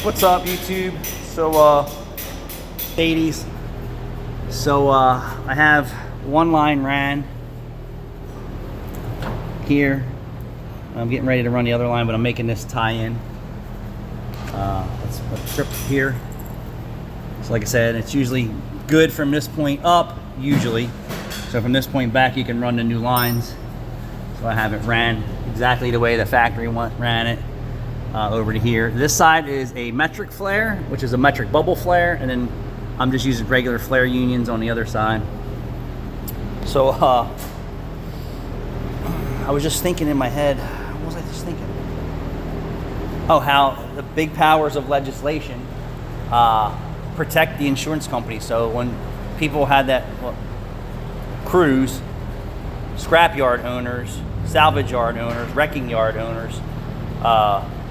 What's up, YouTube? So, ladies. So, I have one line ran here. I'm getting ready to run the other line, but I'm making this tie-in. Let's trip here. So, like I said, it's usually good from this point up, usually. So from this point back, you can run the new lines. So I have it ran exactly the way the factory ran it. Over to here. This side is a metric flare, which is a metric bubble flare, and then I'm just using regular flare unions on the other side. So I was just thinking in my head, what was I just thinking? Oh, how the big powers of legislation protect the insurance company. So when people had that cruise, scrapyard owners, salvage yard owners, wrecking yard owners,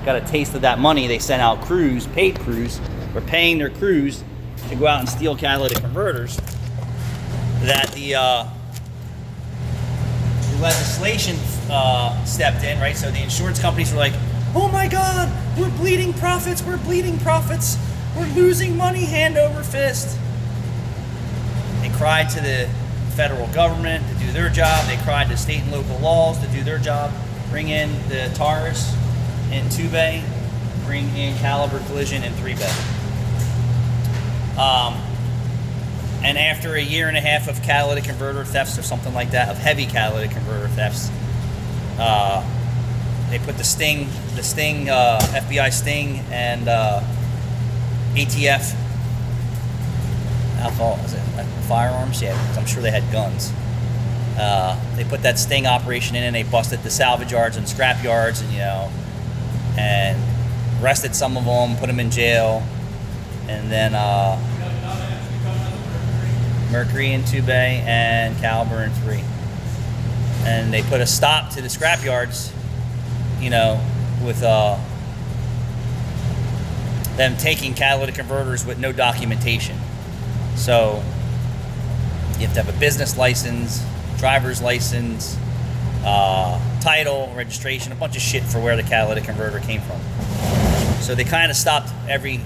got a taste of that money. They sent out crews, paid crews, were paying their crews to go out and steal catalytic converters. That the legislation stepped in, right? So the insurance companies were like, oh my God, we're bleeding profits, we're losing money hand over fist. They cried to the federal government to do their job. They cried to state and local laws to do their job. Bring in the Taurus in 2-bay, bring in Caliber Collision in 3-bay. And after a year and a half of catalytic converter thefts or something like that, of heavy catalytic converter thefts, they put the Sting, FBI Sting and ATF, alcohol, is it firearms? Yeah, because I'm sure they had guns. They put that Sting operation in and they busted the salvage yards and scrap yards and arrested some of them, put them in jail, and then Mercury in 2-bay and Caliber in 3. And they put a stop to the scrap yards, with them taking catalytic converters with no documentation. So you have to have a business license, driver's license, title, registration, a bunch of shit for where the catalytic converter came from. So they kind of stopped every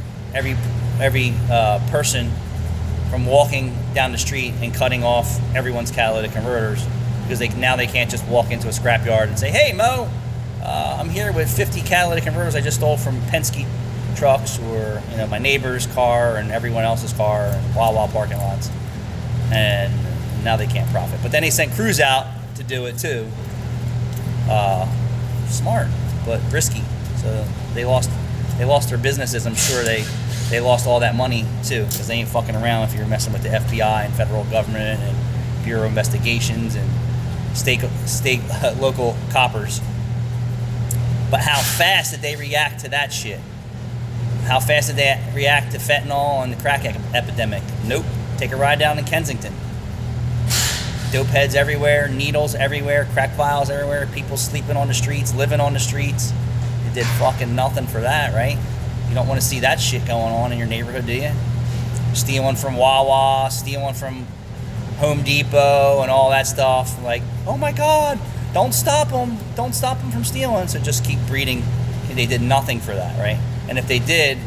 person from walking down the street and cutting off everyone's catalytic converters, because now they can't just walk into a scrapyard and say, hey Mo, I'm here with 50 catalytic converters I just stole from Penske trucks, or my neighbor's car and everyone else's car and Wawa parking lots, and now they can't profit. But then they sent crews out to do it too. Smart, but risky. So they lost their businesses. I'm sure they lost all that money too, because they ain't fucking around if you're messing with the FBI and federal government and Bureau of Investigations and state local coppers. But how fast did they react to that shit? How fast did they react to fentanyl and the crack epidemic? Nope. Take a ride down in Kensington. Dope heads everywhere, needles everywhere, crack vials everywhere, people sleeping on the streets, living on the streets. They did fucking nothing for that, right? You don't want to see that shit going on in your neighborhood, do you? Stealing from Wawa, stealing from Home Depot and all that stuff. Like, oh my God, don't stop them from stealing. So just keep breeding. They did nothing for that, right? And if they did,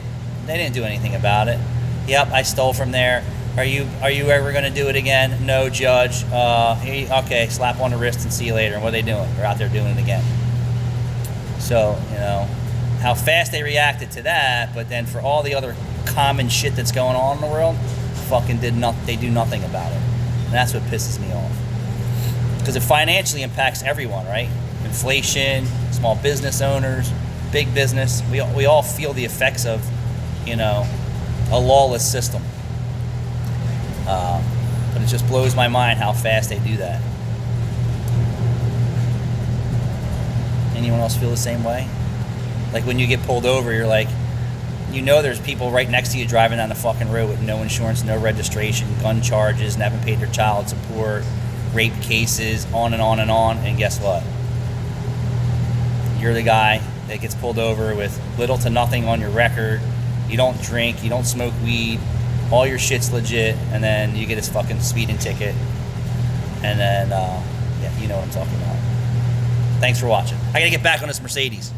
they didn't do anything about it. Yep, I stole from there. Are you ever going to do it again? No, Judge. Okay, slap on the wrist and see you later. And what are they doing? They're out there doing it again. So, how fast they reacted to that, but then for all the other common shit that's going on in the world, they do nothing about it. And that's what pisses me off. Because it financially impacts everyone, right? Inflation, small business owners, big business. We all feel the effects of, a lawless system. But it just blows my mind how fast they do that. Anyone else feel the same way? Like when you get pulled over, you're like, there's people right next to you driving down the fucking road with no insurance, no registration, gun charges, and haven't paid their child support, rape cases, on and on and on. And guess what? You're the guy that gets pulled over with little to nothing on your record. You don't drink, you don't smoke weed, all your shit's legit, and then you get this fucking speeding ticket, and then you know what I'm talking about. Thanks for watching. I gotta get back on this Mercedes.